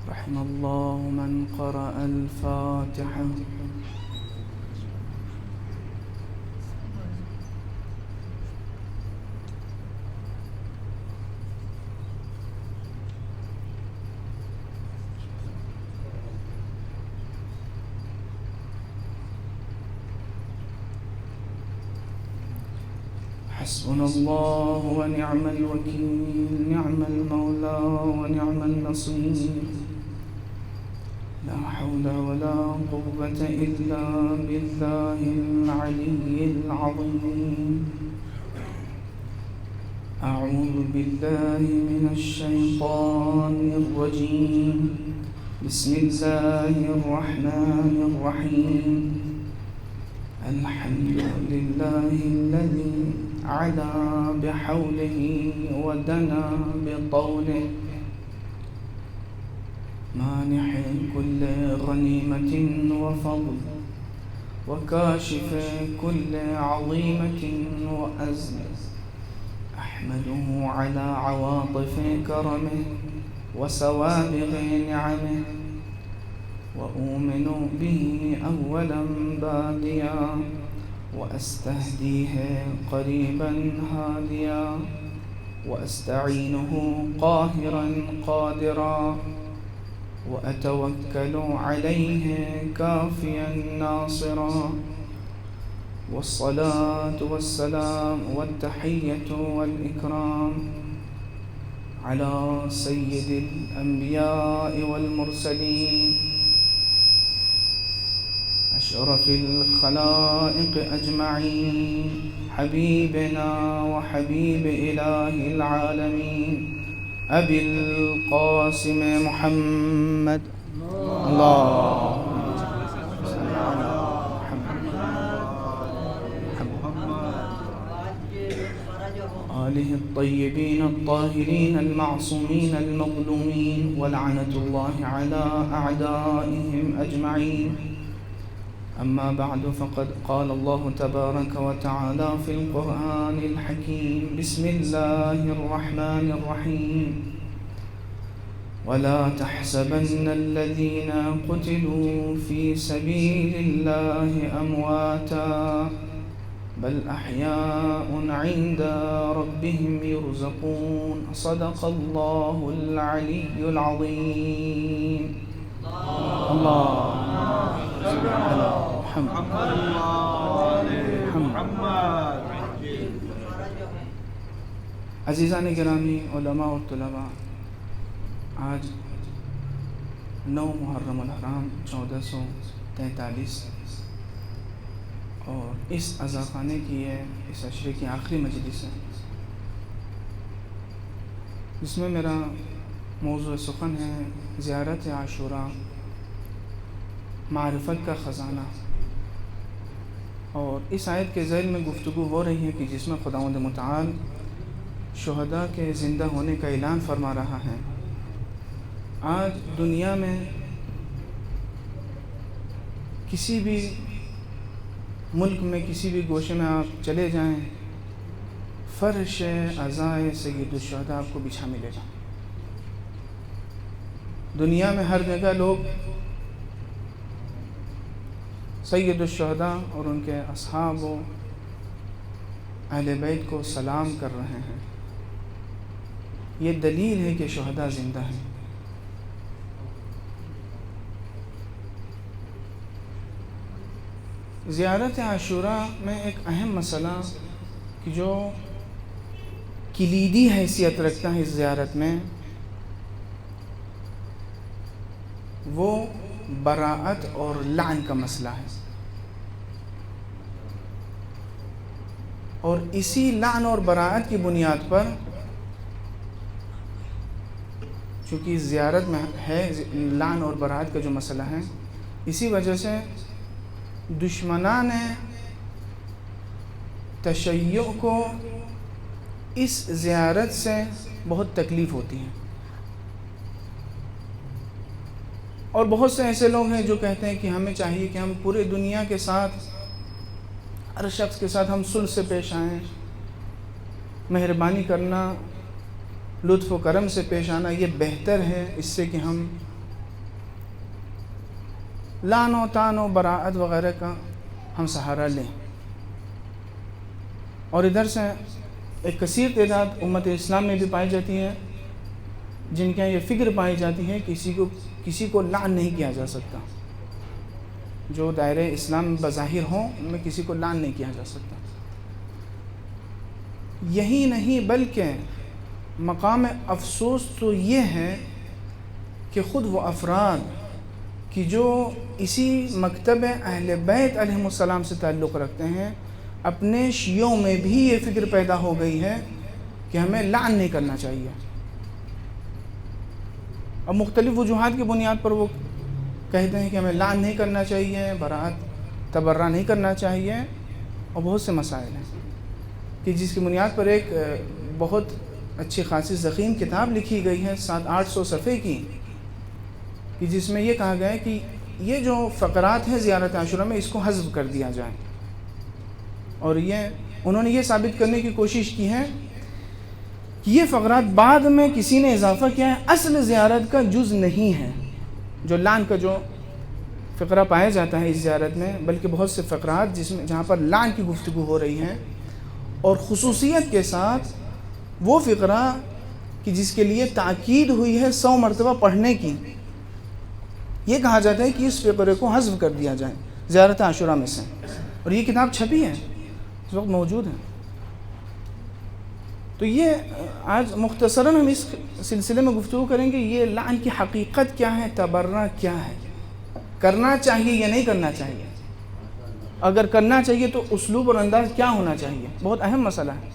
رحم الله من قرأ الفاتحة. حسبنا الله ونعم الوكيل، نعم المولى ونعم النصير، لا حول ولا قوة إلا بالله العلي العظيم. أعوذ بالله من الشيطان الرجيم. بسم الله الرحمن الرحيم. الحمد لله الذي علا بحوله ودنا بطوله، مانح كل غنيمة وفضل، وكاشف كل عظيمة وأزل. أحمده على عواطف كرمه وسوابغ نعمه، وأؤمن به أولا باديا، وأستهديه قريبا هاديا، وأستعينه قاهرا قادرا، وأتوكل عليه كافيا ناصرا. والصلاة والسلام والتحية والإكرام على سيد الأنبياء والمرسلين، أشرف الخلائق أجمعين، حبيبنا وحبيب إله العالمين أبي القاسم محمد. اللهم صل على محمد آله الطيبين الطاهرين المعصومين المظلومين، ولعنة الله على أعدائهم أجمعين. أما بعد، فقد قال الله تبارك وتعالى في القرآن الحكيم. بسم الله الرحمن الرحيم. ولا تحسبن الذين قتلوا في سبيل الله أمواتا، بل أحياء عند ربهم يرزقون. صدق الله العلي العظيم. الله عزیزان گرامی، علماء و طلباء، آج 9 محرم الحرام 1443 اور اس عزاخانے کی اس عشرے کی آخری مجلس ہے، جس میں میرا موضوع سخن ہے زیارت عاشوراء، معرفت کا خزانہ. اور اس آیت کے ذیل میں گفتگو ہو رہی ہے کہ جس میں خداوند متعال شہداء کے زندہ ہونے کا اعلان فرما رہا ہے. آج دنیا میں کسی بھی ملک میں، کسی بھی گوشے میں آپ چلے جائیں، فرش عزائے سید الشہداء آپ کو بچھا ملے گا. دنیا میں ہر جگہ لوگ سید الشہداء اور ان کے اصحاب و اہل بیت کو سلام کر رہے ہیں. یہ دلیل ہے کہ شہداء زندہ ہیں. زیارت عاشوراء میں ایک اہم مسئلہ کہ جو کلیدی حیثیت رکھتا ہے اس زیارت میں، وہ براءت اور لعن کا مسئلہ ہے. اور اسی لعن اور براءت کی بنیاد پر، چونکہ زیارت میں ہے لعن اور براءت کا جو مسئلہ ہے، اسی وجہ سے دشمنان تشیع کو اس زیارت سے بہت تکلیف ہوتی ہے. اور بہت سے ایسے لوگ ہیں جو کہتے ہیں کہ ہمیں چاہیے کہ ہم پورے دنیا کے ساتھ، ہر شخص کے ساتھ ہم صلح سے پیش آئیں، مہربانی کرنا، لطف و کرم سے پیش آنا، یہ بہتر ہے اس سے کہ ہم لان و تان و براعت وغیرہ کا ہم سہارا لیں، اور ادھر سے ایک کثیر تعداد امت اسلام میں بھی پائی جاتی ہے جن کے یہ فکر پائی جاتی ہے کسی کو لعن نہیں کیا جا سکتا، جو دائرہ اسلام بظاہر ہوں ان میں کسی کو لعن نہیں کیا جا سکتا۔ یہی نہیں بلکہ مقام افسوس تو یہ ہے کہ خود وہ افراد کہ جو اسی مکتب اہل بیت علیہم السلام سے تعلق رکھتے ہیں، اپنے شیعوں میں بھی یہ فکر پیدا ہو گئی ہے کہ ہمیں لعن نہیں کرنا چاہیے۔ اب مختلف وجوہات کی بنیاد پر وہ کہتے ہیں کہ ہمیں لعن نہیں کرنا چاہیے، براءت تبرہ نہیں کرنا چاہیے، اور بہت سے مسائل ہیں کہ جس کی بنیاد پر ایک بہت اچھی خاصی ضخیم کتاب لکھی گئی ہے 700-800 صفحے کی، کہ جس میں یہ کہا گیا ہے کہ یہ جو فقرات ہیں زیارت عاشورہ میں اس کو حذف کر دیا جائے، اور انہوں نے یہ ثابت کرنے کی کوشش کی ہے کہ یہ فقرات بعد میں کسی نے اضافہ کیا ہے، اصل زیارت کا جز نہیں ہے۔ جو لعن کا جو فقرہ پایا جاتا ہے اس زیارت میں، بلکہ بہت سے فقرات جہاں پر لعن کی گفتگو ہو رہی ہیں، اور خصوصیت کے ساتھ وہ فقرہ کہ جس کے لیے تاکید ہوئی ہے 100 مرتبہ پڑھنے کی، یہ کہا جاتا ہے کہ اس فقرے کو حذف کر دیا جائے زیارت عاشورہ میں سے، اور یہ کتاب چھپی ہے، اس وقت موجود ہے۔ تو یہ آج مختصراً ہم اس سلسلے میں گفتگو کریں گے، یہ لعن کی حقیقت کیا ہے، تبرہ کیا ہے، کرنا چاہیے یا نہیں کرنا چاہیے، اگر کرنا چاہیے تو اسلوب اور انداز کیا ہونا چاہیے، بہت اہم مسئلہ ہے۔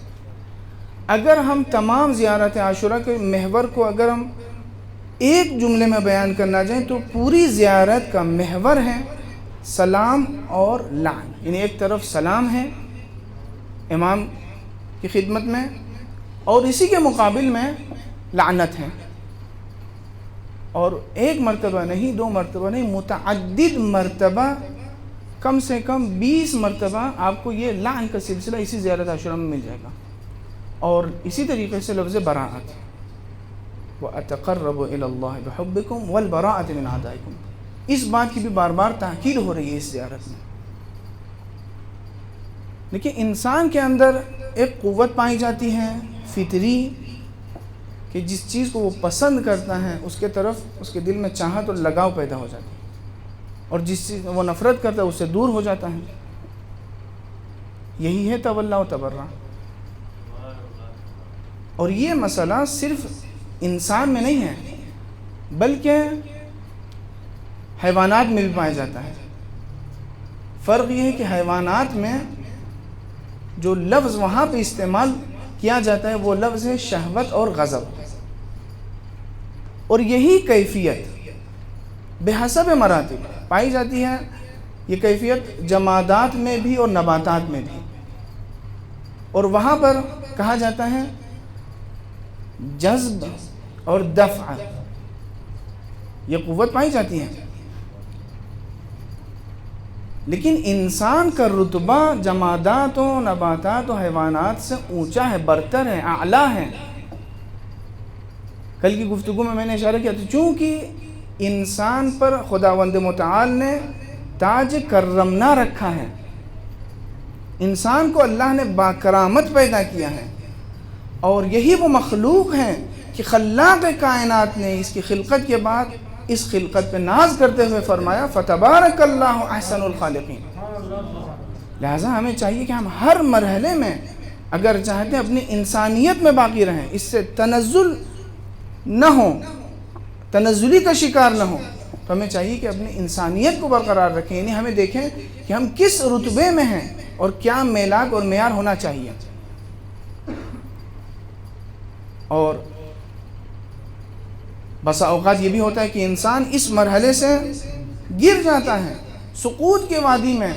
اگر ہم تمام زیارت عاشورہ کے محور کو اگر ہم ایک جملے میں بیان کرنا چاہیں تو پوری زیارت کا محور ہے سلام اور لعن، یعنی ایک طرف سلام ہے امام کی خدمت میں، اور اسی کے مقابل میں لعنت ہے، اور ایک مرتبہ نہیں، 2 مرتبہ نہیں، متعدد مرتبہ، کم سے کم 20 مرتبہ آپ کو یہ لعن کا سلسلہ اسی زیارت عاشورہ میں مل جائے گا۔ اور اسی طریقے سے لفظ براءت، وَأَتَقَرَّبُ إِلَى اللَّهِ بِحُبِّكُمْ وَالْبَرَاءَةِ مِنْ أَعْدَائِكُمْ، اس بات کی بھی بار بار تاکید ہو رہی ہے اس زیارت میں۔ لیکن انسان کے اندر ایک قوت پائی جاتی ہے فطری، کہ جس چیز کو وہ پسند کرتا ہے اس کے طرف اس کے دل میں چاہت اور لگاؤ پیدا ہو جاتی ہے، اور جس چیز وہ نفرت کرتا ہے اس سے دور ہو جاتا ہے۔ یہی ہے تولیٰ و تبرہ، اور یہ مسئلہ صرف انسان میں نہیں ہے بلکہ حیوانات میں بھی پایا جاتا ہے۔ فرق یہ ہے کہ حیوانات میں جو لفظ وہاں پہ استعمال کیا جاتا ہے وہ لفظ ہے شہوت اور غضب، اور یہی کیفیت بحسب مراتب پائی جاتی ہے، یہ کیفیت جمادات میں بھی اور نباتات میں بھی، اور وہاں پر کہا جاتا ہے جذب اور دفع، یہ قوت پائی جاتی ہے۔ لیکن انسان کا رتبہ جمادات و نباتات و حیوانات سے اونچا ہے، برتر ہے، اعلیٰ ہے۔ کل کی گفتگو میں نے اشارہ کیا تھا، چونکہ انسان پر خداوند متعال نے تاج کرمنا رکھا ہے، انسان کو اللہ نے باکرامت پیدا کیا ہے، اور یہی وہ مخلوق ہیں کہ خلاق کائنات نے اس کی خلقت کے بعد اس خلقت پہ ناز کرتے ہوئے فرمایا فتبارک اللہ احسن الخالقین۔ لہٰذا ہمیں چاہیے کہ ہم ہر مرحلے میں اگر چاہتے ہیں اپنی انسانیت میں باقی رہیں، اس سے تنزل نہ ہو، تنزلی کا شکار نہ ہو، تو ہمیں چاہیے کہ اپنی انسانیت کو برقرار رکھیں، یعنی ہمیں دیکھیں کہ ہم کس رتبے میں ہیں اور کیا میلاک اور معیار ہونا چاہیے۔ اور بسا اوقات یہ بھی ہوتا ہے کہ انسان اس مرحلے سے گر جاتا ہے، سقوط کے وادی میں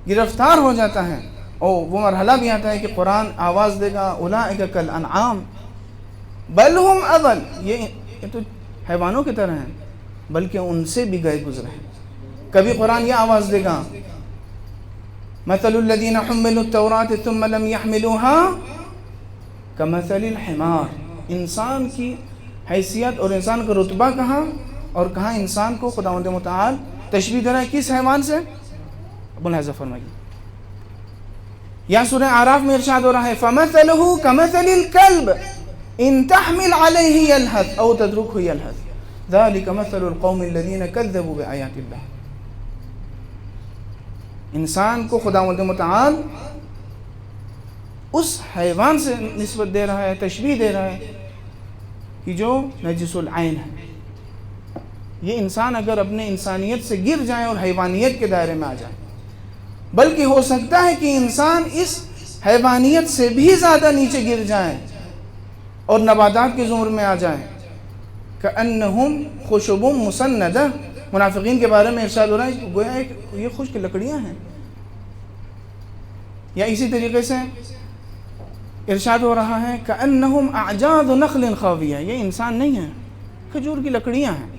گرفتار ہو جاتا ہے، اور وہ مرحلہ بھی آتا ہے کہ قرآن آواز دے گا اولئک کالانعام بل ہم اضل، یہ تو حیوانوں کی طرح ہیں بلکہ ان سے بھی گئے گزرے ہیں۔ کبھی قرآن یہ آواز دے گا مثل الذین حملوا التوراۃ ثم لم يحملوها کمثل الحمار، انسان کی حیثیت اور انسان کا رتبہ کہاں، اور کہاں انسان کو خداوند متعال تشبیہ دے رہا ہے کس حیوان سے؟ ملاحظہ فرمائیے، یا سورہ اعراف میں ارشاد ہو رہا ہے فَمَثَلُهُ كَمَثَلِ الْكَلْبِ إِن تَحْمِلْ عَلَيْهِ يَلْهَثْ أَوْ تَتْرُكْهُ يَلْهَثْ ذَلِكَ مَثَلُ الْقَوْمِ الَّذِينَ كَذَّبُوا بِآيَاتِ اللَّهِ۔ انسان کو خداوند متعال اس حیوان سے نسبت دے رہا ہے، تشبیہ دے رہا ہے کہ جو نجس العین ہے۔ یہ انسان اگر اپنے انسانیت سے گر جائے اور حیوانیت کے دائرے میں آ جائے، بلکہ ہو سکتا ہے کہ انسان اس حیوانیت سے بھی زیادہ نیچے گر جائے اور نباتات کے زمر میں آ جائے، کأنہم خشب مسندہ، منافقین کے بارے میں ارشاد ہو رہا ہے گویا یہ خشک لکڑیاں ہیں۔ یا اسی طریقے سے ارشاد ہو رہا ہے کأنہم اعجاز نخل خاویہ، یہ انسان نہیں ہے، کھجور کی لکڑیاں ہیں،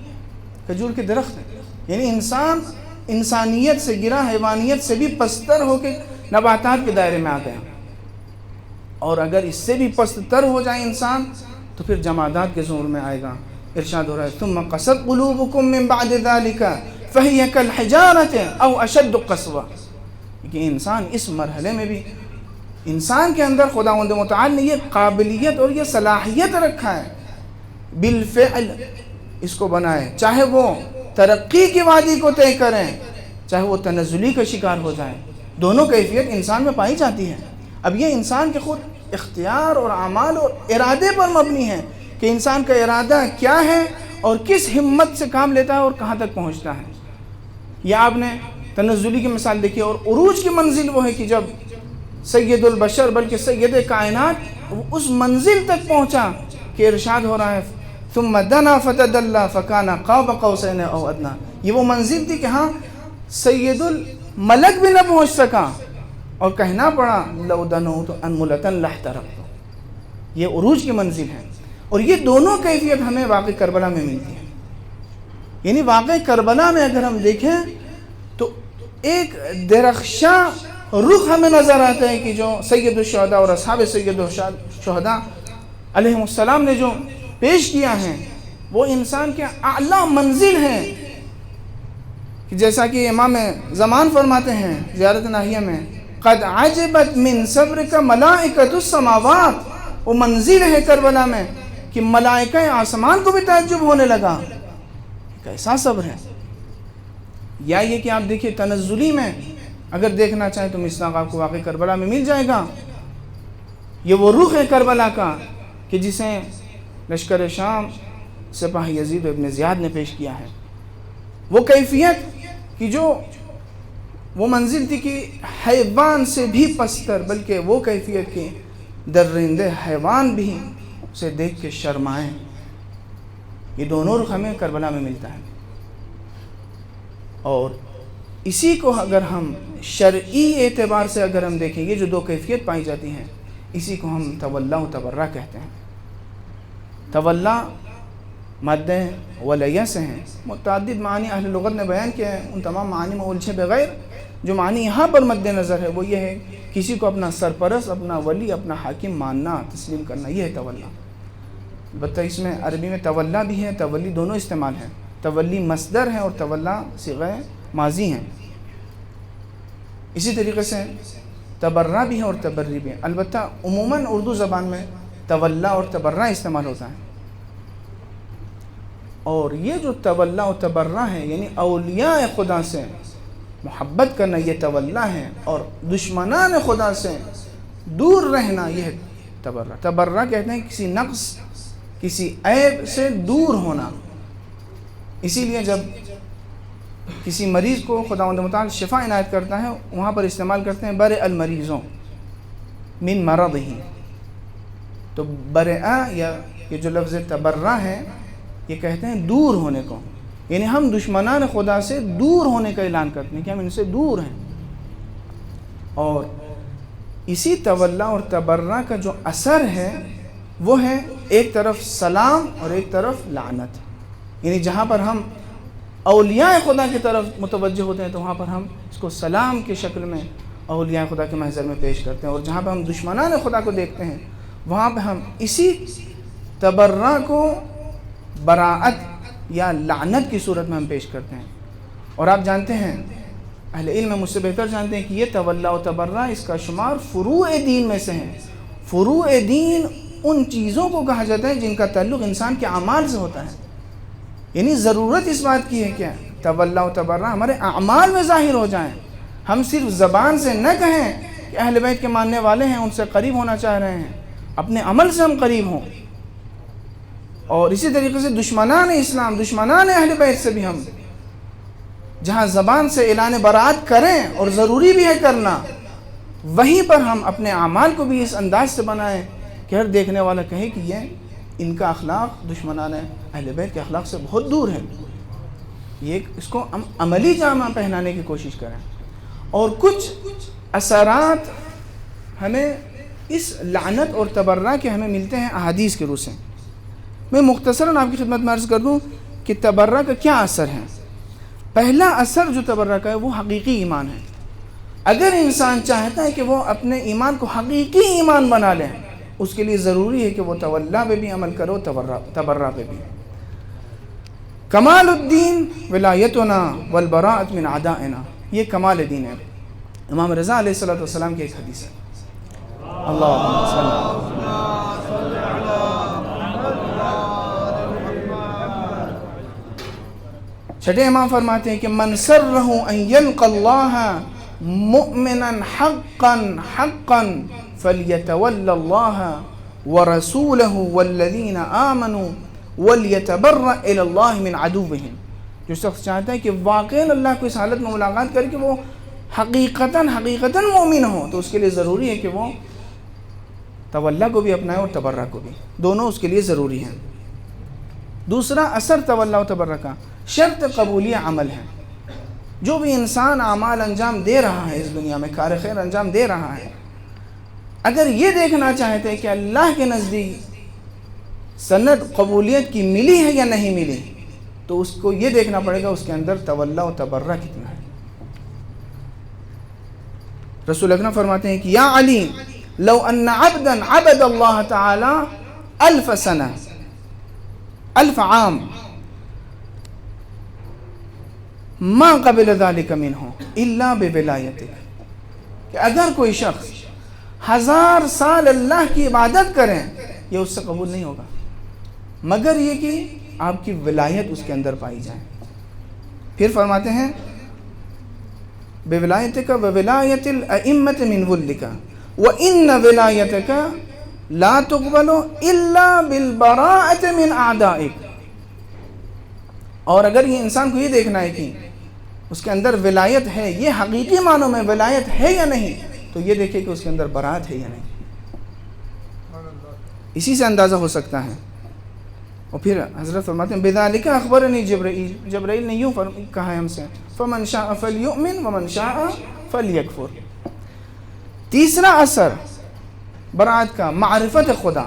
کھجور کے درخت ہیں۔ یعنی انسان انسانیت سے گرا، حیوانیت سے بھی پستر ہو کے نباتات کے دائرے میں آ گیا، اور اگر اس سے بھی پستر ہو جائے انسان تو پھر جمادات کے زمر میں آئے گا۔ ارشاد ہو رہا ہے ثم قست قلوبکم من بعد ذلك فهي كالحجارة او اشد قسوة، کہ انسان اس مرحلے میں بھی، انسان کے اندر خداوند متعال نے یہ قابلیت اور یہ صلاحیت رکھا ہے بالفعل اس کو بنائے، چاہے وہ ترقی کی وادی کو طے کریں، چاہے وہ تنزلی کا شکار ہو جائیں، دونوں کیفیت انسان میں پائی جاتی ہے۔ اب یہ انسان کے خود اختیار اور اعمال اور ارادے پر مبنی ہے کہ انسان کا ارادہ کیا ہے اور کس ہمت سے کام لیتا ہے اور کہاں تک پہنچتا ہے۔ یا آپ نے تنزلی کی مثال دیکھی، اور عروج کی منزل وہ ہے کہ جب سید البشر بلکہ سید کائنات اس منزل تک پہنچا کہ ارشاد ہو رہا ہے ثم دنا فتدلى فكان قاب قوسين او ادنى، یہ وہ منزل تھی کہ ہاں سید الملک بھی نہ پہنچ سکا اور کہنا پڑا لو دنوت انملة لاحترقت، یہ عروج کی منزل ہے۔ اور یہ دونوں کیفیت ہمیں واقع کربلا میں ملتی ہے۔ یعنی واقع کربلا میں اگر ہم دیکھیں تو ایک درخشاں رخ ہمیں نظر آتا ہے کہ جو سید الشہداء اور اصحاب سید الشہداء علیہم السلام نے جو پیش کیا ہے وہ انسان کے اعلیٰ منزل ہیں، جیسا کہ امام زمان فرماتے ہیں زیارت ناہیہ میں قد عجبت من صبرک ملائکۃ السماوات، وہ منزل ہے کربلا میں کہ ملائکہ آسمان کو بھی تعجب ہونے لگا، کیسا صبر ہے۔ یا یہ کہ آپ دیکھیے تنزلی میں اگر دیکھنا چاہیں تو مصداق آپ کو واقع کربلا میں مل جائے گا۔ یہ وہ رخ ہے کربلا کا کہ جسے لشکر شام سپاہ یزید ابن زیاد نے پیش کیا ہے، وہ کیفیت کہ جو وہ منزل تھی کہ حیوان سے بھی پستر، بلکہ وہ کیفیت کہ درندے حیوان بھی اسے دیکھ کے شرمائیں۔ یہ دونوں رخ ہمیں کربلا میں ملتا ہے، اور اسی کو اگر ہم شرعی اعتبار سے اگر ہم دیکھیں، یہ جو دو کیفیت پائی جاتی ہیں اسی کو ہم تولا و تبرہ کہتے ہیں۔ تولا مادہ ولیہ سے ہیں، متعدد معنی اہل لغت نے بیان کیا ہے، ان تمام معنی میں الجھے بغیر جو معنی یہاں پر مد نظر ہے وہ یہ ہے کسی کو اپنا سرپرست، اپنا ولی، اپنا حاکم ماننا، تسلیم کرنا، یہ ہے تولا۔ البتہ اس میں عربی میں تولا بھی ہے، تولی دونوں استعمال ہیں، تولی مصدر ہے اور تولا صیغہ ماضی ہیں۔ اسی طریقے سے تبرہ بھی ہے اور تبری بھی ہے، البتہ عموماً اردو زبان میں تولا اور تبرہ استعمال ہوتا ہے۔ اور یہ جو تولا و تبرہ ہے یعنی اولیاء خدا سے محبت کرنا یہ تولا ہے، اور دشمنان خدا سے دور رہنا یہ تبرہ۔ تبرہ کہتے ہیں کسی نقص، کسی عیب سے دور ہونا۔ اسی لیے جب کسی مریض کو خداوند متعال شفا عنایت کرتا ہے وہاں پر استعمال کرتے ہیں برئ المریضوں من مرضہ، تو برئ یا یہ جو لفظ تبرہ ہے یہ کہتے ہیں دور ہونے کو، یعنی ہم دشمنان خدا سے دور ہونے کا اعلان کرتے ہیں کہ ہم ان سے دور ہیں۔ اور اسی تولا اور تبرہ کا جو اثر ہے وہ ہے ایک طرف سلام اور ایک طرف لعنت، یعنی جہاں پر ہم اولیاء خدا کی طرف متوجہ ہوتے ہیں تو وہاں پر ہم اس کو سلام کی شکل میں اولیاء خدا کے محضر میں پیش کرتے ہیں، اور جہاں پہ ہم دشمنان خدا کو دیکھتے ہیں وہاں پہ ہم اسی تبرہ کو براعت یا لعنت کی صورت میں ہم پیش کرتے ہیں۔ اور آپ جانتے ہیں، اہل علم مجھ سے بہتر جانتے ہیں کہ یہ تولا و تبرہ اس کا شمار فروع دین میں سے ہیں۔ فروع دین ان چیزوں کو کہا جاتا ہے جن کا تعلق انسان کے اعمال سے ہوتا ہے، یعنی ضرورت اس بات کی ہے کیا تولا و تبرہ ہمارے اعمال میں ظاہر ہو جائیں، ہم صرف زبان سے نہ کہیں کہ اہل بیت کے ماننے والے ہیں، ان سے قریب ہونا چاہ رہے ہیں، اپنے عمل سے ہم قریب ہوں۔ اور اسی طریقے سے دشمنان اسلام، دشمنان اہل بیت سے بھی ہم جہاں زبان سے اعلان برات کریں اور ضروری بھی ہے کرنا، وہیں پر ہم اپنے اعمال کو بھی اس انداز سے بنائیں کہ ہر دیکھنے والا کہے کہ یہ ان کا اخلاق دشمنان اہل بیت کے اخلاق سے بہت دور ہے۔ یہ اس کو ہم عملی جامہ پہنانے کی کوشش کریں۔ اور کچھ اثرات ہمیں اس لعنت اور تبرہ کے ہمیں ملتے ہیں احادیث کے روح سے۔ میں مختصراً آپ کی خدمت میں عرض کر دوں کہ تبرہ کا کیا اثر ہے۔ پہلا اثر جو تبرہ کا ہے وہ حقیقی ایمان ہے۔ اگر انسان چاہتا ہے کہ وہ اپنے ایمان کو حقیقی ایمان بنا لے، اس کے لیے ضروری ہے کہ وہ تولا پہ بھی عمل کرو، تبرہ پہ بھی۔ کمال الدین ولایتنا والبراءۃ من اعدائنا، یہ کمال دین ہے۔ امام رضا علیہ السلام کی ایک حدیث ہے۔ اللہم صلی چھٹے امام فرماتے ہیں کہ من سرہ ان یلقى اللہ مؤمنا حقا حقا فلیتول اللہ ورسولہ والذین آمنوا ولیتبرأ الی اللہ من عدوہم۔ جو شخص چاہتا ہے کہ واقعاً اللہ کو اس حالت میں ملاقات کر کے وہ حقیقتاً مومن ہو، تو اس کے لیے ضروری ہے کہ وہ تولا کو بھی اپنائے اور تبرہ کو بھی، دونوں اس کے لیے ضروری ہیں۔ دوسرا اثر تولا و تبرہ کا، شرط قبولیہ عمل ہے۔ جو بھی انسان اعمال انجام دے رہا ہے اس دنیا میں، کار خیر انجام دے رہا ہے، اگر یہ دیکھنا چاہتے ہیں کہ اللہ کے نزدیک سند قبولیت کی ملی ہے یا نہیں ملی، تو اس کو یہ دیکھنا پڑے گا اس کے اندر تولا و تبرہ کتنا ہے۔ رسول اکرم فرماتے ہیں کہ یا علی لو ان عبدا عبد اللہ تعالی 1000 سنہ 1000 عام ما قبل ذلك منہ الا بولایتک، کہ اگر کوئی شخص 1000 سال اللہ کی عبادت کریں یہ اس سے قبول نہیں ہوگا مگر یہ کہ آپ کی ولایت اس کے اندر پائی جائے۔ پھر فرماتے ہیں بولایتک وولایت الائمۃ من ولدک وان ولایتک لا تقبل الا بالبراءۃ من اعدائک۔ اور اگر یہ انسان کو یہ دیکھنا ہے کہ اس کے اندر ولایت ہے، یہ حقیقی معنوں میں ولایت ہے یا نہیں، تو یہ دیکھے کہ اس کے اندر برات ہے یا نہیں۔ اسی سے اندازہ ہو سکتا ہے۔ اور پھر حضرت فرماتے ہیں بذالک اخبرنی جبرائیل، جبرائیل نے یوں کہا ہے ہم سے فمن شاء فلیؤمن ومن شاء فلیکفر۔ تیسرا اثر برات کا، معرفت خدا،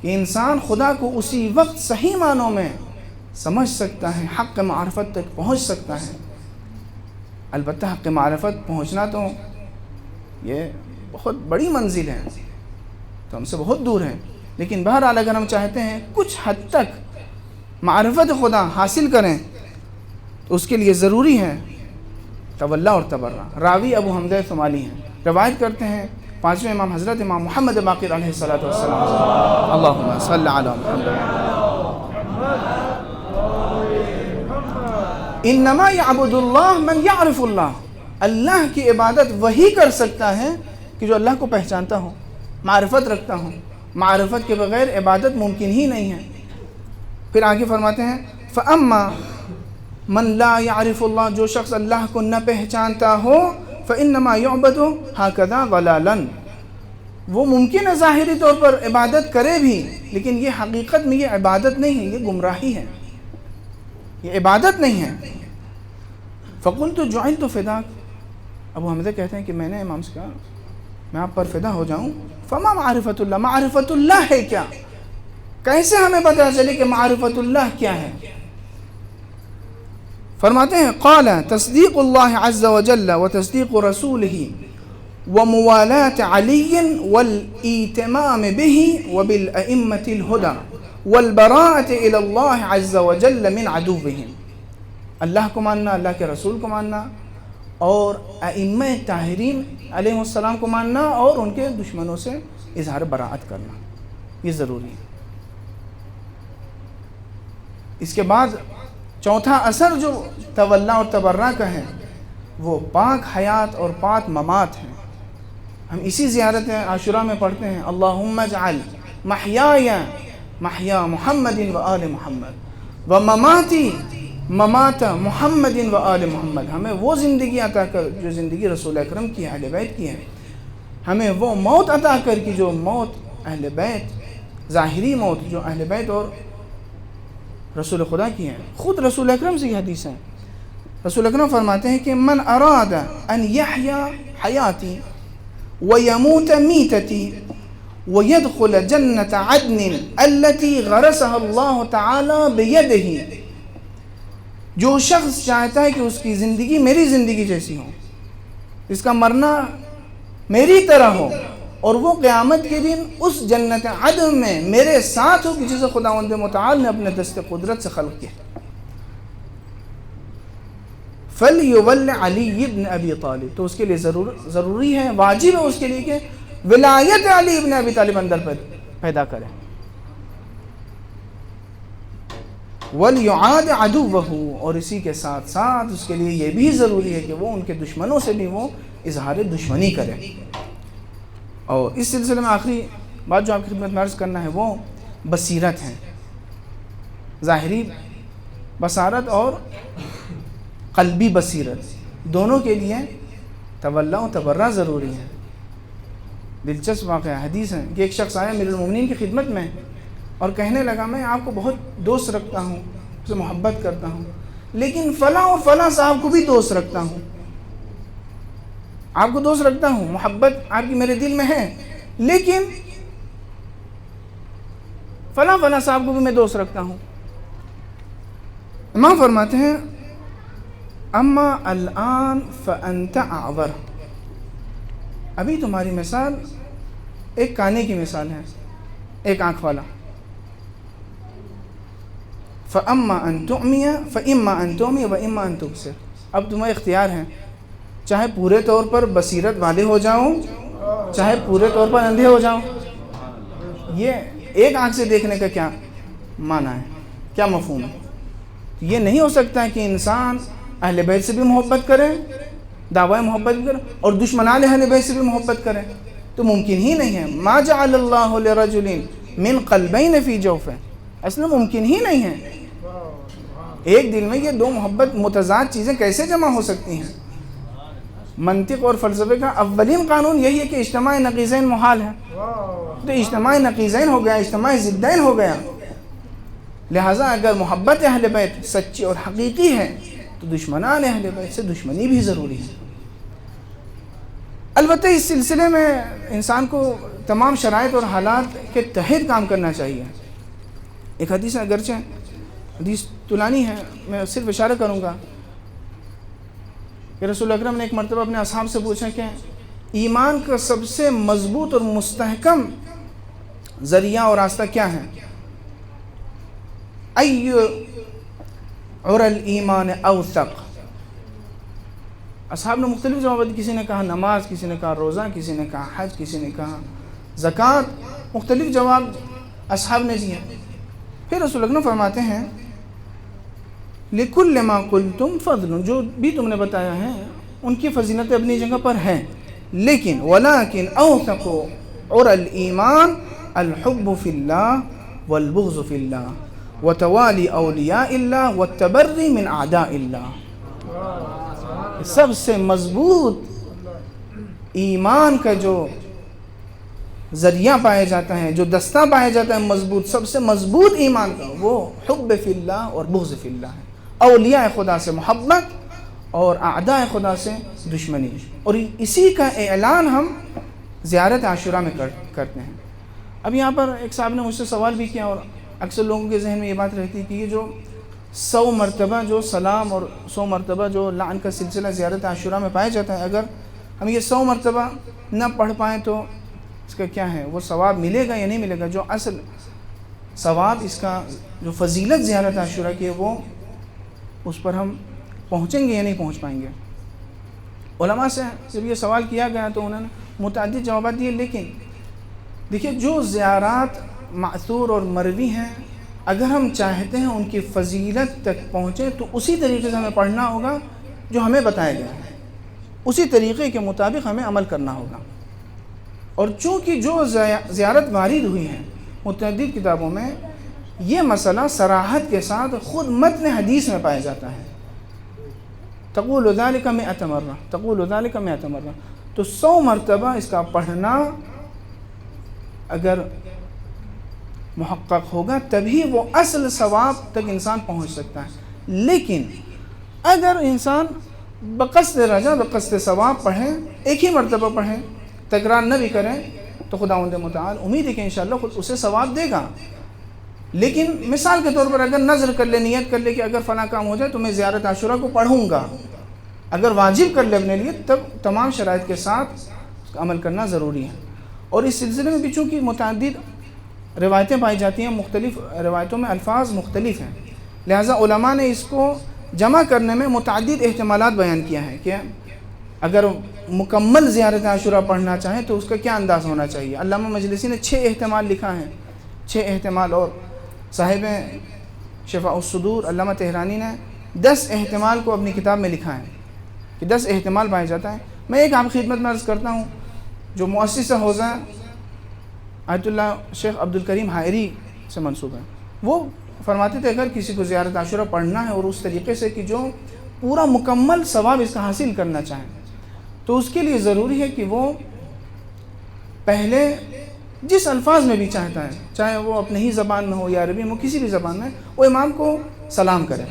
کہ انسان خدا کو اسی وقت صحیح معنوں میں سمجھ سکتا ہے، حق معرفت تک پہنچ سکتا ہے۔ البتہ حق معرفت پہنچنا تو یہ بہت بڑی منزل ہے، تو ہم سے بہت دور ہے، لیکن بہرحال اگر ہم چاہتے ہیں کچھ حد تک معرفت خدا حاصل کریں تو اس کے لیے ضروری ہے تولا اور تبرہ۔ راوی ابو حمزہ ثمالی ہیں، روایت کرتے ہیں 5ویں امام حضرت امام محمد باقر علیہ السلام، اللہم صلی علی محمد، انما یعبد اللہ من یعرف اللہ، اللہ کی عبادت وہی کر سکتا ہے کہ جو اللہ کو پہچانتا ہو، معرفت رکھتا ہو۔ معرفت کے بغیر عبادت ممکن ہی نہیں ہے۔ پھر آگے فرماتے ہیں فَأَمَّا من لا يعرف اللہ، جو شخص اللہ کو نہ پہچانتا ہو فَإِنَّمَا يُعْبَدُ هَكَذَا ضَلَالًا، وہ ممکن ہے ظاہری طور پر عبادت کرے بھی، لیکن یہ حقیقت میں یہ عبادت نہیں ہے، یہ گمراہی ہے، یہ عبادت نہیں ہے۔ فَقُلْتُ جُعِلْتُ فِدَاكَ، ابو حمزہ کہتے ہیں کہ میں نے امام سے کہا میں آپ پر فدا ہو جاؤں۔ فما معرفت اللہ، معرفت اللہ ہے کیا؟ کیسے ہمیں پتہ چلے کہ معرفت اللہ کیا ہے؟ فرماتے ہیں قال تصدیق اللہ عز وجل وتصدیق رسولہ وموالاة علی والایتمام به وبالأئمة الہدى والبراءة الى اللہ عز وجل من عدوهم۔ اللہ کو ماننا، اللہ کے رسول کو ماننا، اور ائمہ طاہرین علیہ السلام کو ماننا، اور ان کے دشمنوں سے اظہار براءت کرنا، یہ ضروری ہے۔ اس کے بعد چوتھا اثر جو تولا اور تبرہ کا ہے وہ پاک حیات اور پاک ممات ہیں۔ ہم اسی زیارت عاشوراء میں پڑھتے ہیں اللہم اجعل محیای محیا محمد و آل محمد و مماتی ممات محمد و آل محمد۔ ہمیں وہ زندگی عطا کر جو زندگی رسول اکرم کی ہے، اہل بیت کی ہے۔ ہمیں وہ موت عطا کر کی جو موت اہل بیت، ظاہری موت جو اہل بیت اور رسول خدا کی ہے۔ خود رسول اکرم سے یہ حدیث ہے، رسول اکرم فرماتے ہیں کہ من اراد ان یحیا حیاتی ویموت میتتی ویدخل جنت عدن التي غرسها اللہ تعالی بیدہ، جو شخص چاہتا ہے کہ اس کی زندگی میری زندگی جیسی ہو، اس کا مرنا میری طرح ہو، اور وہ قیامت کے دن اس جنت عدن میں میرے ساتھ ہو کہ جسے خداوند متعال نے اپنے دست قدرت سے خلق کیا، فَلْيُوَلِّ عَلِيِّ بْنِ أَبِي طالب، تو اس کے لیے ضروری ہے، واجب ہے اس کے لیے کہ ولایت علی ابن ابی طالب اندر پیدا کرے۔ وَلْيُعَادِ عَدُوَّهُ، اور اسی کے ساتھ ساتھ اس کے لیے یہ بھی ضروری ہے کہ وہ ان کے دشمنوں سے بھی وہ اظہار دشمنی کرے۔ اور اس سلسلے میں آخری بات جو آپ کی خدمت میں عرض کرنا ہے وہ بصیرت ہے، ظاہری بصارت اور قلبی بصیرت، دونوں کے لیے تولا و تبرہ ضروری ہے۔ دلچسپ واقعہ حدیث ہے کہ ایک شخص آیا امیر المومنین کی خدمت میں اور کہنے لگا میں آپ کو بہت دوست رکھتا ہوں، اس سے محبت کرتا ہوں، لیکن فلاں اور فلاں صاحب کو بھی دوست رکھتا ہوں، آپ کو دوست رکھتا ہوں، محبت آپ کی میرے دل میں ہے، لیکن فلاں فلاں صاحب کو بھی میں دوست رکھتا ہوں۔ امام فرماتے ہیں اما الان فانت اعور، ابھی تمہاری مثال ایک کانے کی مثال ہے، ایک آنکھ والا۔ فاما ان تعمی فاما ان تعمی واما ان تبصر، اب تمہیں اختیار ہے، چاہے پورے طور پر بصیرت والے ہو جاؤں، چاہے پورے طور پر اندھے ہو جاؤں۔ یہ ایک آنکھ سے دیکھنے کا کیا معنی ہے، کیا مفہوم ہے؟ یہ نہیں ہو سکتا کہ انسان اہل بیت سے بھی محبت کرے، دعوی محبت بھی کرے، اور دشمنان اہل بیت سے بھی محبت کرے، تو ممکن ہی نہیں ہے۔ ما جعل اللہ لرجل من قلبین فی جوفہ، اصلا ممکن ہی نہیں ہے۔ ایک دل میں یہ دو محبت متضاد چیزیں کیسے جمع ہو سکتی ہیں؟ منطق اور فلسفے کا اولین قانون یہی ہے کہ اجتماع نقیضین محال ہے، تو اجتماع نقیضین ہو گیا، اجتماع ضدین ہو گیا۔ لہٰذا اگر محبت اہل بیت سچی اور حقیقی ہے تو دشمنان اہل بیت سے دشمنی بھی ضروری ہے۔ البتہ اس سلسلے میں انسان کو تمام شرائط اور حالات کے تحت کام کرنا چاہیے۔ ایک حدیث اگرچہ حدیث طولانی ہے، میں صرف اشارہ کروں گا کہ رسول اکرم نے ایک مرتبہ اپنے اصحاب سے پوچھا کہ ایمان کا سب سے مضبوط اور مستحکم ذریعہ اور راستہ کیا ہے؟ ای عر الایمان اوثق، اصحاب نے مختلف جوابات، کسی نے کہا نماز، کسی نے کہا روزہ، کسی نے کہا حج، کسی نے کہا زکوٰۃ، مختلف جواب اصحاب نے دیے۔ پھر رسول اکرم فرماتے ہیں لِكُلِّ مَا قُلْتُمْ فَضْلٌ، جو بھی تم نے بتایا ہے ان کی فضیلت اپنی جگہ پر ہے، لیکن وَلَكِنْ أَوْثَقُ عُرَى الْإِيمَانِ الْحُبُّ فِي اللَّهِ وَالْبُغْضُ فِي اللَّهِ وَتَوَالِي أَوْلِيَاءِ اللَّهِ وَالتَّبَرِّ مِنْ أَعْدَاءِ اللَّهِ۔ سب سے مضبوط ایمان کا جو ذریعہ پایا جاتا ہے، جو دستہ پایا جاتا ہے مضبوط، سب سے مضبوط ایمان کا وہ حب فی اللہ اور بغض فی اللہ ہے، اولیاء خدا سے محبت اور اعداء خدا سے دشمنی، اور اسی کا اعلان ہم زیارت عاشوراء میں کرتے ہیں۔ اب یہاں پر ایک صاحب نے مجھ سے سوال بھی کیا، اور اکثر لوگوں کے ذہن میں یہ بات رہتی ہے کہ یہ جو 100 مرتبہ جو سلام اور 100 مرتبہ جو لعن کا سلسلہ زیارت عاشوراء میں پایا جاتا ہے، اگر ہم یہ 100 مرتبہ نہ پڑھ پائیں تو اس کا کیا ہے، وہ ثواب ملے گا یا نہیں ملے گا؟ جو اصل ثواب اس کا، جو فضیلت زیارت عاشوراء کی ہے، وہ اس پر ہم پہنچیں گے یا نہیں پہنچ پائیں گے؟ علماء سے جب یہ سوال کیا گیا تو انہوں نے متعدد جوابات دیے، لیکن دیکھیے جو زیارات معثور اور مروی ہیں، اگر ہم چاہتے ہیں ان کی فضیلت تک پہنچیں تو اسی طریقے سے ہمیں پڑھنا ہوگا جو ہمیں بتایا گیا ہے، اسی طریقے کے مطابق ہمیں عمل کرنا ہوگا۔ اور چونکہ جو زیارت وارد ہوئی ہیں متعدد کتابوں میں، یہ مسئلہ صراحت کے ساتھ خود متن حدیث میں پایا جاتا ہے، تقول ذلك 100 مرہ، تقول ذلك 100 مرہ، تو 100 مرتبہ اس کا پڑھنا اگر محقق ہوگا تبھی وہ اصل ثواب تک انسان پہنچ سکتا ہے۔ لیکن اگر انسان بقصد رجا بقصد ثواب پڑھیں، ایک ہی مرتبہ پڑھیں، تکرار نہ بھی کریں، تو خداوند متعال امید ہے کہ انشاءاللہ خود اسے ثواب دے گا۔ لیکن مثال کے طور پر اگر نظر کر لے، نیت کر لے کہ اگر فلاں کام ہو جائے تو میں زیارت عاشورہ کو پڑھوں گا، اگر واجب کر لے اپنے لیے، تب تمام شرائط کے ساتھ اس کا عمل کرنا ضروری ہے۔ اور اس سلسلے میں بھی چونکہ متعدد روایتیں پائی جاتی ہیں، مختلف روایتوں میں الفاظ مختلف ہیں، لہٰذا علماء نے اس کو جمع کرنے میں متعدد احتمالات بیان کیا ہے کہ اگر مکمل زیارت عاشورہ پڑھنا چاہیں تو اس کا کیا انداز ہونا چاہیے۔ علامہ مجلسی نے 6 احتمال لکھا ہے، 6 احتمال، اور صاحب شفاء الصدور علامہ تہرانی نے 10 احتمال کو اپنی کتاب میں لکھا ہے کہ 10 احتمال پایا جاتا ہے۔ میں ایک آپ خدمت میں عرض کرتا ہوں، جو مؤسس حوزہ آیت اللہ شیخ عبدالکریم حائری سے منسوب ہے، وہ فرماتے تھے اگر کسی کو زیارت عاشورہ پڑھنا ہے اور اس طریقے سے کہ جو پورا مکمل ثواب اس کا حاصل کرنا چاہیں، تو اس کے لیے ضروری ہے کہ وہ پہلے جس الفاظ میں بھی چاہتا ہے، چاہے وہ اپنے ہی زبان میں ہو یا عربی میں ہو، کسی بھی زبان میں، وہ امام کو سلام کرے،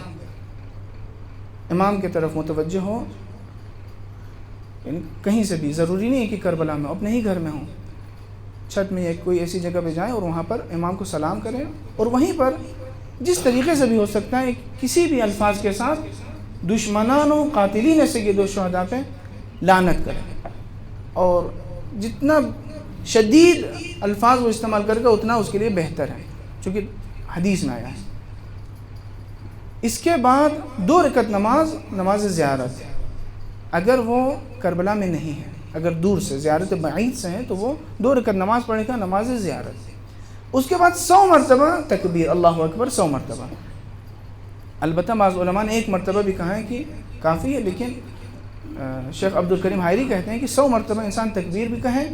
امام کی طرف متوجہ ہو، یعنی کہیں سے بھی، ضروری نہیں ہے کہ کربلا میں، اپنے ہی گھر میں ہوں، چھت میں یا کوئی ایسی جگہ پہ جائیں اور وہاں پر امام کو سلام کریں، اور وہیں پر جس طریقے سے بھی ہو سکتا ہے کسی بھی الفاظ کے ساتھ دشمنان و قاتلین سید الشہداء پہ لعنت کریں، اور جتنا شدید الفاظ وہ استعمال کرے گا اتنا اس کے لیے بہتر ہے، چونکہ حدیث میں آیا ہے۔ اس کے بعد 2 رکعت نماز زیارت، اگر وہ کربلا میں نہیں ہے، اگر دور سے زیارت بعید سے ہے تو وہ 2 رکعت نماز پڑھے گا، نماز زیارت۔ اس کے بعد 100 مرتبہ تکبیر، اللہ اکبر 100 مرتبہ۔ البتہ بعض علماء نے 1 مرتبہ بھی کہا ہے کہ کافی ہے، لیکن شیخ عبدالکریم حائری کہتے ہیں کہ 100 مرتبہ انسان تکبیر بھی کہیں،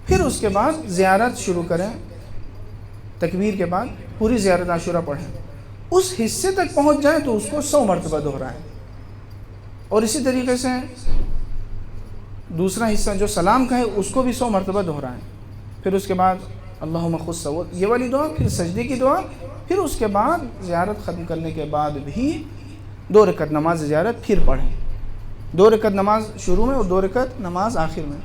پھر اس کے بعد زیارت شروع کریں، تکبیر کے بعد پوری زیارت عاشورہ پڑھیں، اس حصے تک پہنچ جائیں تو اس کو 100 مرتبہ دہرائیں، اور اسی طریقے سے دوسرا حصہ جو سلام کا ہے اس کو بھی 100 مرتبہ دہرائیں، پھر اس کے بعد اللہم خص یہ والی دعا، پھر سجدے کی دعا، پھر اس کے بعد زیارت ختم کرنے کے بعد بھی 2 رکعت نماز زیارت پھر پڑھیں، 2 رکعت نماز شروع میں اور 2 رکعت نماز آخر میں،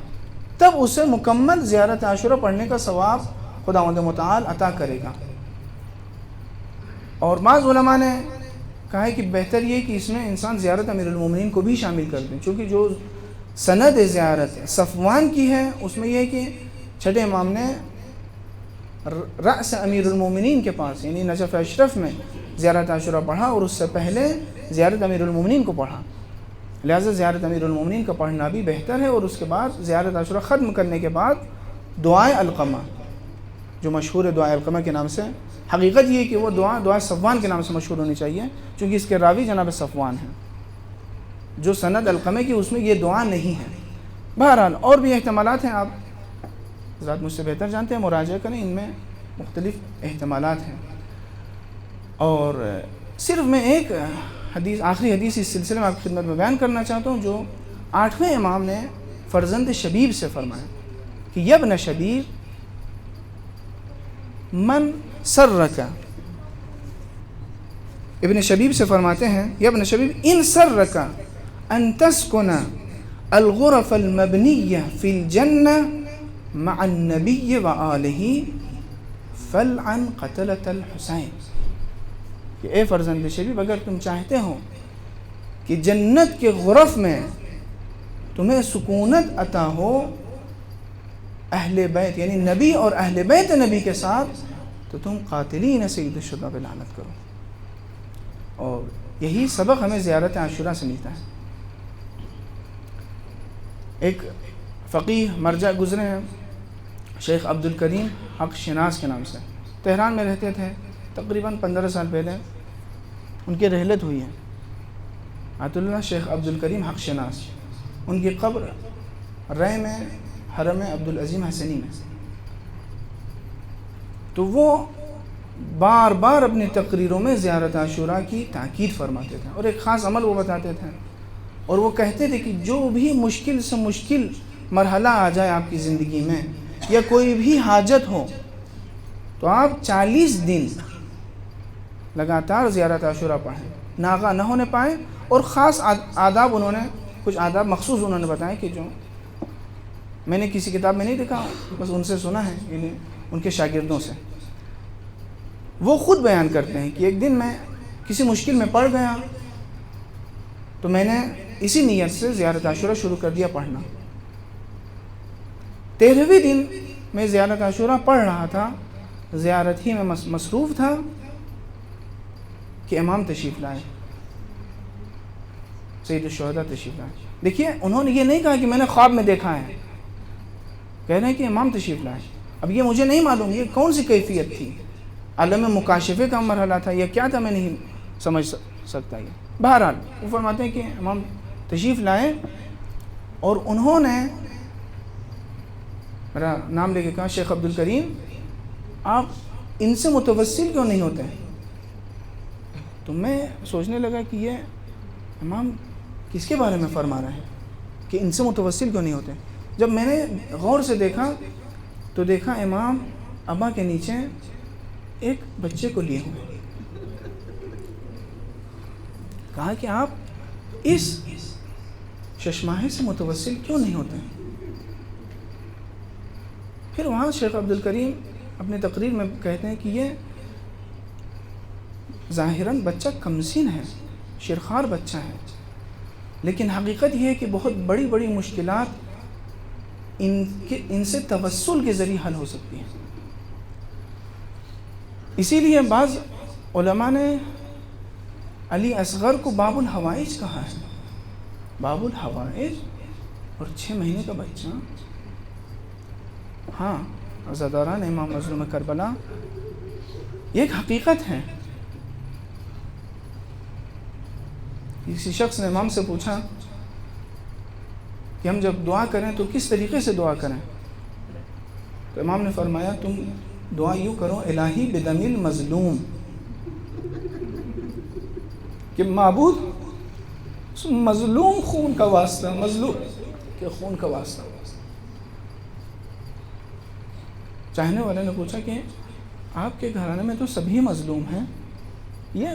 تب اسے مکمل زیارت عاشورہ پڑھنے کا ثواب خداوند متعال عطا کرے گا۔ اور بعض علماء نے کہا ہے کہ بہتر یہ کہ اس میں انسان زیارت امیر المومنین کو بھی شامل کر دیں، چونکہ جو سند زیارت صفوان کی ہے اس میں یہ ہے کہ چھٹے امام نے رأس امیر المومنین کے پاس یعنی نجف اشرف میں زیارت عاشورہ پڑھا، اور اس سے پہلے زیارت امیر المومنین کو پڑھا، لہٰذا زیارت امیر المومنین کا پڑھنا بھی بہتر ہے۔ اور اس کے بعد زیارت عاشورہ ختم کرنے کے بعد دعائے علقمہ، جو مشہور ہے دعائے علقمہ کے نام سے، حقیقت یہ ہے کہ وہ دعائے صفوان کے نام سے مشہور ہونی چاہیے، چونکہ اس کے راوی جناب صفوان ہیں، جو سند علقمہ کی اس میں یہ دعا نہیں ہے۔ بہرحال اور بھی احتمالات ہیں، آپ ذات مجھ سے بہتر جانتے ہیں، مراجعہ کریں، ان میں مختلف احتمالات ہیں۔ اور صرف میں ایک حدیث، آخری حدیث اس سلسلے میں آپ کی خدمت میں بیان کرنا چاہتا ہوں، جو 8ویں امام نے فرزند شبیب سے فرمایا کہ یبن شبیب من سرک، ابن شبیب سے فرماتے ہیں یبن شبیب ان سرک ان تسکن الغرف المبنیہ فی الجنہ مع النبی وآلہ فلعن قتلۃ الحسین، کہ اے فرزند شبیب اگر تم چاہتے ہو کہ جنت کے غرف میں تمہیں سکونت عطا ہو اہل بیت یعنی نبی اور اہل بیت نبی کے ساتھ، تو تم قاتلین سید الشہداء پہ لعنت کرو۔ اور یہی سبق ہمیں زیارت عاشوراء سے ملتا ہے۔ ایک فقیہ مرجع گزرے ہیں شیخ عبد الکریم حق شناس کے نام سے، تہران میں رہتے تھے، تقریباً 15 سال پہلے ان کی رحلت ہوئی ہے۔ عطا اللہ شیخ عبد الکریم حق شناس، ان کی قبر رے میں حرم عبدالعظیم حسنی میں۔ تو وہ بار بار اپنی تقریروں میں زیارت عاشوراء کی تاکید فرماتے تھے، اور ایک خاص عمل وہ بتاتے تھے، اور وہ کہتے تھے کہ جو بھی مشکل سے مشکل مرحلہ آ جائے آپ کی زندگی میں، یا کوئی بھی حاجت ہو، تو آپ 40 دن لگاتار زیارت عاشوراء پڑھیں، ناغہ نہ ہونے پائیں۔ اور خاص آداب انہوں نے کچھ آداب مخصوص انہوں نے بتائے کہ جو میں نے کسی کتاب میں نہیں دیکھا، بس ان سے سنا ہے، یعنی ان کے شاگردوں سے۔ وہ خود بیان کرتے ہیں کہ ایک دن میں کسی مشکل میں پڑ گیا، تو میں نے اسی نیت سے زیارت عاشوراء شروع کر دیا پڑھنا۔ 13ویں دن میں زیارت عاشوراء پڑھ رہا تھا، زیارت ہی میں مصروف تھا کہ امام تشریف لائے، سید الشہداء تشریف لائے۔ دیکھیے انہوں نے یہ نہیں کہا کہ میں نے خواب میں دیکھا ہے، کہہ رہے ہیں کہ امام تشریف لائے۔ اب یہ مجھے نہیں معلوم یہ کون سی کیفیت تھی، عالم مکاشفے کا مرحلہ تھا یا کیا تھا، میں نہیں سمجھ سکتا یہ۔ بہرحال وہ فرماتے ہیں کہ امام تشریف لائے، اور انہوں نے میرا نام لے کے کہا، شیخ عبد الکریم آپ ان سے متوسل کیوں نہیں ہوتے؟ تو میں سوچنے لگا کہ یہ امام کس کے بارے میں فرما رہے ہیں کہ ان سے متوسل کیوں نہیں ہوتے۔ جب میں نے غور سے دیکھا تو دیکھا امام ابا کے نیچے ایک بچے کو لیے ہوئے۔ کہا کہ آپ اس ششماہے سے متوسل کیوں نہیں ہوتے؟ پھر وہاں شیخ عبد الکریم اپنی تقریر میں کہتے ہیں کہ یہ ظاہراً بچہ کمسن ہے، شرخوار بچہ ہے، لیکن حقیقت یہ ہے کہ بہت بڑی بڑی مشکلات ان سے توسل کے ذریعے حل ہو سکتی ہیں۔ اسی لیے بعض علماء نے علی اصغر کو باب الحوائج کہا ہے، باب الحوائج، اور 6 مہینے کا بچہ۔ ہاں، عزاداران امام مظلوم کربلا یہ ایک حقیقت ہے۔ کسی شخص نے امام سے پوچھا کہ ہم جب دعا کریں تو کس طریقے سے دعا کریں؟ تو امام نے فرمایا تم دعا یوں کرو، الہی بدم المظلوم، کہ معبود مظلوم خون کا واسطہ، مظلوم کے خون کا واسطہ۔ چاہنے والے نے پوچھا کہ آپ کے گھرانے میں تو سبھی مظلوم ہیں، یہ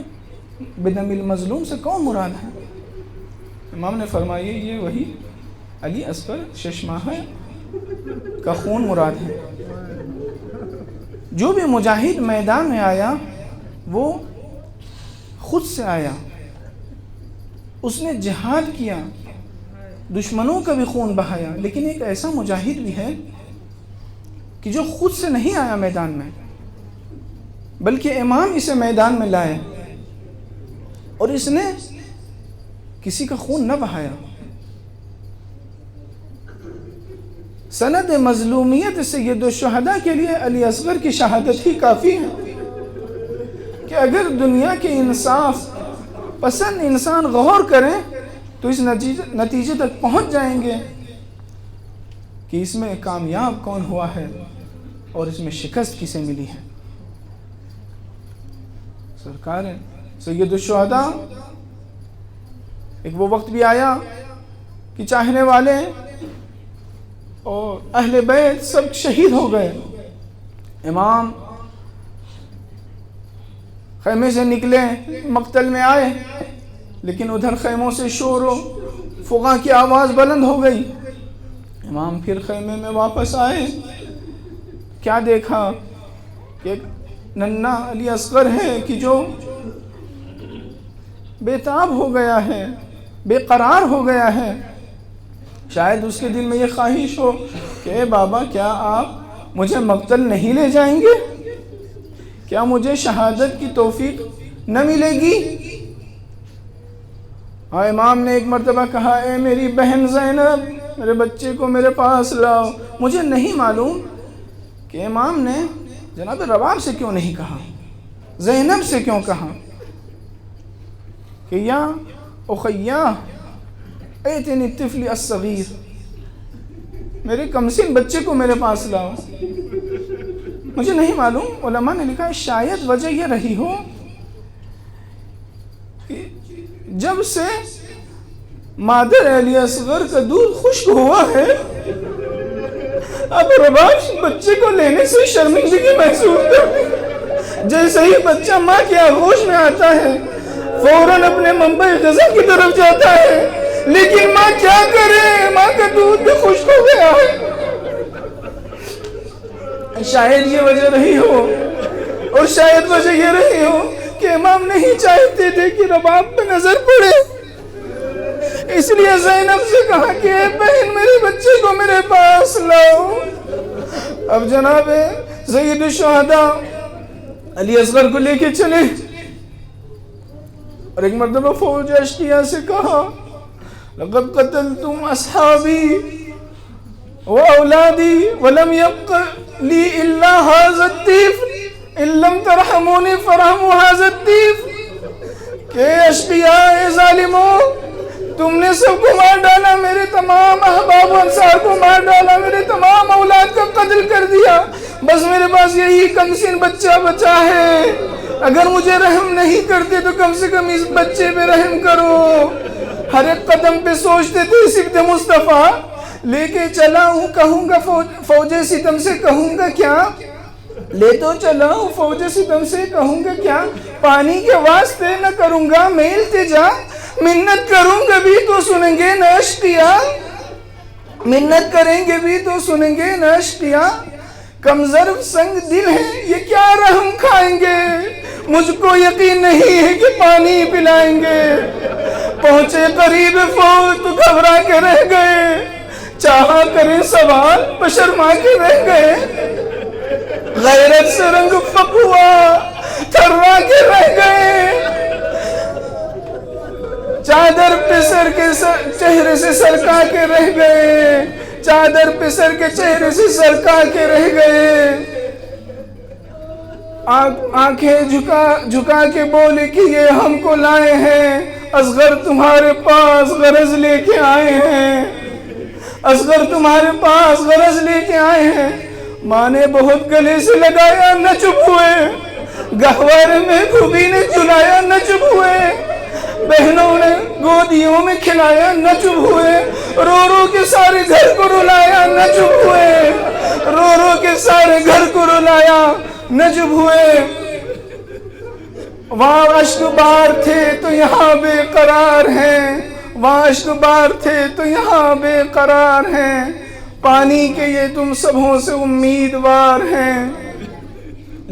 بدم المظلوم سے کون مراد ہے؟ امام نے فرمایا یہ وہی علی اصغر ششماہے کا خون مراد ہے۔ جو بھی مجاہد میدان میں آیا وہ خود سے آیا، اس نے جہاد کیا، دشمنوں کا بھی خون بہایا، لیکن ایک ایسا مجاہد بھی ہے کہ جو خود سے نہیں آیا میدان میں، بلکہ امام اسے میدان میں لائے اور اس نے کسی کا خون نہ بہایا۔ سند مظلومیت سید الشہداء کے لیے علی اصغر کی شہادت ہی کافی ہے کہ اگر دنیا کے انصاف پسند انسان غور کریں تو اس نتیجے تک پہنچ جائیں گے کہ اس میں کامیاب کون ہوا ہے اور اس میں شکست کسے ملی ہے۔ سرکار سید الشہداء، ایک وہ وقت بھی آیا کہ چاہنے والے اور اہل بیت سب شہید ہو گئے۔ امام خیمے سے نکلے، مقتل میں آئے، لیکن ادھر خیموں سے شور و فغاں کی آواز بلند ہو گئی۔ امام پھر خیمے میں واپس آئے، کیا دیکھا کہ ایک ننھا علی اصغر ہے کہ جو بے تاب ہو گیا ہے، بے قرار ہو گیا ہے۔ شاید اس کے دل میں یہ خواہش ہو کہ اے بابا کیا آپ مجھے مقتل نہیں لے جائیں گے؟ کیا مجھے شہادت کی توفیق نہ ملے گی؟ ہاں امام نے ایک مرتبہ کہا اے میری بہن زینب میرے بچے کو میرے پاس لاؤ. مجھے نہیں معلوم کہ امام نے جناب رباب سے کیوں نہیں کہا, زینب سے کیوں کہا کہ یا اخیا ایتنی الطفل الصغیر, میرے کمسن بچے کو میرے پاس لاؤ. مجھے نہیں معلوم, علماء نے لکھا ہے شاید وجہ یہ رہی ہو کہ جب سے مادر علی اصغر کا دودھ خشک ہوا ہے اب رباب بچے کو لینے سے شرمندگی محسوس کرتی. جیسے ہی بچہ ماں کے آغوش میں آتا ہے فوراً اپنے منبع غذا کی طرف جاتا ہے, لیکن ماں کیا کرے, ماں کا دودھ بھی خشک ہو گیا ہے. شاید یہ وجہ رہی ہو, اور شاید وجہ یہ رہی ہو کہ امام نہیں چاہتے تھے کہ رباب پہ نظر پڑے, اس لیے زینب سے کہا کہ اے بہن میرے بچے کو میرے پاس لاؤ. اب جناب سید الشہداء علی اصغر کو لے کے چلے, اور ایک مرتبہ فوج اشقیاء سے کہا لقد قتلتم اصحابی واولادی ولم يبق لی الا هذا الطفل ان لم ترحمونی فرحموا هذا الطفل. کہ اشقیاء ظالموں, تم نے سب کو مار ڈالا, میرے تمام احباب و انصار کو مار ڈالا, میرے تمام اولاد کا قتل کر دیا, بس میرے پاس یہی کمسن بچہ بچا ہے. اگر مجھے رحم نہیں کرتے تو کم سے کم اس بچے پہ رحم کرو. ہر ایک قدم پہ سوچتے تھے صفت مصطفیٰ لے کے چلا ہوں, کہوں گا فوج ستم سے کہوں گا کیا, لے تو چلا ہوں فوج ستم سے کہوں گا کیا, پانی کے واسطے نہ کروں گا میں التجا, منت کروں گا بھی تو سنیں گے نہ اشقیاء, منت کریں گے بھی تو سنیں گے نہ اشقیاء. کمزور سنگ دل ہے یہ کیا رحم کھائیں گے, مجھ کو یقین نہیں ہے کہ پانی پلائیں گے. پہنچے قریب فوج تو گھبرا کے رہ گئے, چاہا کریں سوال بشرما کے رہ گئے. غیرت سے رنگ پکوا تھرا کے رہ گئے, چادر پسر کے چہرے سے سرکا کے رہ گئے, چادر پسر کے چہرے سے سرکا کے رہ گئے. آنکھیں جھکا کے بولے کہ یہ ہم کو لائے ہیں, اصغر تمہارے پاس غرض لے کے آئے ہیں, اصغر تمہارے پاس غرض لے کے آئے ہیں. ماں نے بہت گلے سے لگایا نہ چپ ہوئے, گہوارے میں پھوپھی نے چلایا نہ چپ ہوئے, بہنوں نے گودیوں میں کھلایا نہ چپ ہوئے, رو رو کے سارے گھر کو رلایا نہ چپ ہوئے, رو رو کے سارے گھر کو رلایا نہ چپ ہوئے. وہاں اشک بار تھے تو یہاں بے قرار ہیں, وہاں اشک بار تھے تو یہاں بے قرار ہیں, پانی کے یہ تم سبوں سے امیدوار ہیں.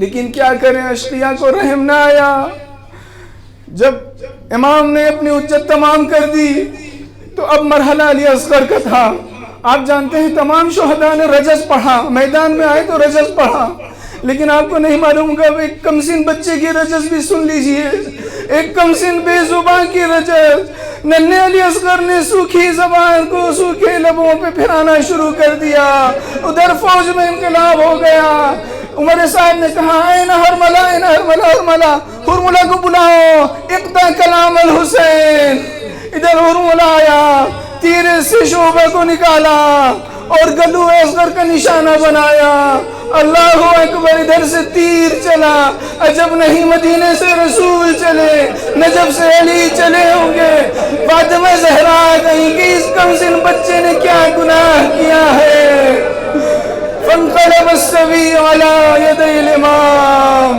لیکن کیا کریں اشقیاء کو رحم نہ آیا. جب امام نے اپنی حجت تمام کر دی تو اب مرحلہ علی اصغر کا تھا. آپ جانتے ہیں تمام شہداء نے رجز پڑھا, میدان میں آئے تو رجز پڑھا, لیکن آپ کو نہیں معلوم کہ ایک کمسن بچے کی رجز بھی سن لیجئے, ایک کمسن بے زبان کی رجز. ننھے علی اصغر نے سوکھی زبان کو سوکھے لبوں پہ پھرانا شروع کر دیا. ادھر فوج میں انقلاب ہو گیا. عمر صاحب نے کہا این ہرملہ این ہرملہ, ہرملہ ہرملہ کو بلاؤ, اقتا کلام الحسین. ادھر ہرملہ آیا, تیرے سے شعبہ کو نکالا اور گلو اصغر کا نشانہ بنایا. اللہ اکبر, ادھر سے تیر چلا. عجب نہیں مدینے سے رسول چلے, نجف سے علی چلے ہوں گے. فاطمہ زہرا کہیں کہ اس کمسن بچے نے کیا گناہ کیا ہے. فانقلب الصبی علی یدی الامام,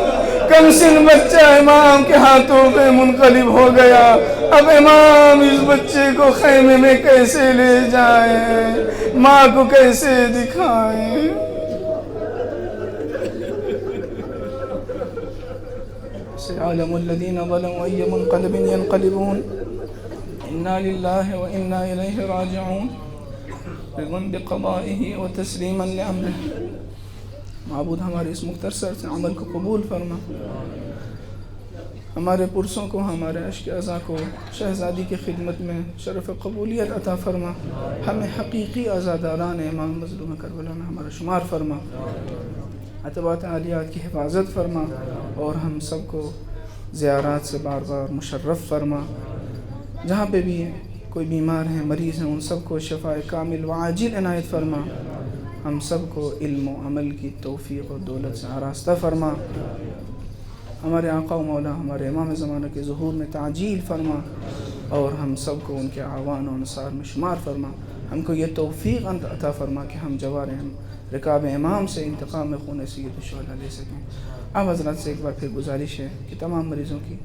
کمسن بچہ امام کے ہاتھوں پہ منقلب ہو گیا. اب امام اس بچے کو خیمے میں کیسے لے جائیں, ماں کو کیسے دکھائیں. سيعلم الذين ظلموا أي منقلب ينقلبون إنا لله وإنا إليه راجعون رضا بقضائه وتسليما لأمره. معبود ہمارے اس مختصر سے عمل کو قبول فرما. ہمارے پرسوں کو، ہمارے عشق اعضاء کو شہزادی کی خدمت میں شرف قبولیت عطا فرما، ہمیں حقیقی عزاداران امام مظلوم کربلا میں ہمارا شمار فرما، اتباعات عالیات کی حفاظت فرما، اور ہم سب کو زیارات سے بار بار مشرف فرما۔ جہاں پہ بھی کوئی بیمار ہیں، مریض ہیں، ان سب کو شفاء کامل و عاجل عنایت فرما، ہم سب کو علم و عمل کی توفیق و دولت سے آراستہ فرما، ہمارے آقا و مولا ہمارے امام زمانہ کے ظہور میں تعجیل فرما، اور ہم سب کو ان کے اعوان و انصار میں شمار فرما۔ ہم کو یہ توفیق عطا فرما کہ ہم جوار رکاب امام سے انتقام میں خون سید الشہداء لے سکیں۔ اب حضرات سے ایک بار پھر گزارش ہے کہ تمام مریضوں کی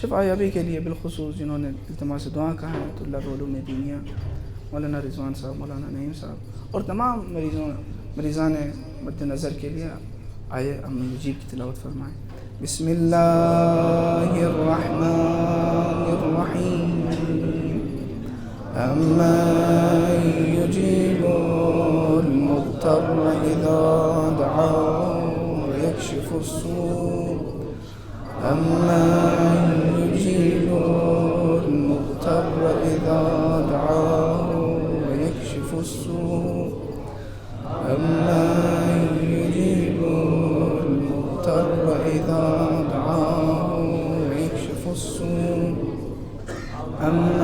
شفا یابی کے لیے بالخصوص جنہوں نے التماس دعا کہا ہے، طلاب علوم دینیہ مولانا رضوان صاحب، مولانا نعیم صاحب، اور تمام مریضان مد نظر کے لیے آئے ام مجیب کی تلاوت فرمائیں۔ بسم اللہ الرحمن الرحیم، امن یجیب المضطر اذا دعاه ویکشف السوء، امن یجیب المضطر اذا دعاه ویکشف السوء، امن یجیب المضطر اذا دعاه ویکشف السوء، امن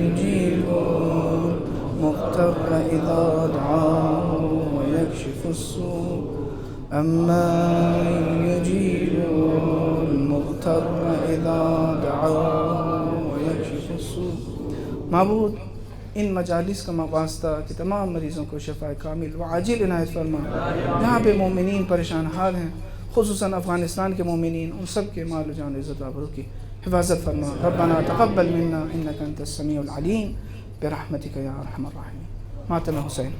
یجیب المضطر اذا دعاه ویکشف السوء، امن یجیب المضطر اذا دعاه ویکشف السوء۔ معبود، ان مجالس کا واسطہ کہ تمام مریضوں کو شفاء کامل و عاجل عنایت فرما۔ جہاں پہ مومنین پریشان حال ہیں، خصوصاً افغانستان کے مومنین، ان سب کے مال و جان عزت و آبرو کی حفاظت فرما۔ ربنا تقبل منا انک انت السمیع العلیم برحمتک یا ارحم الراحمین۔ ماتم حسین۔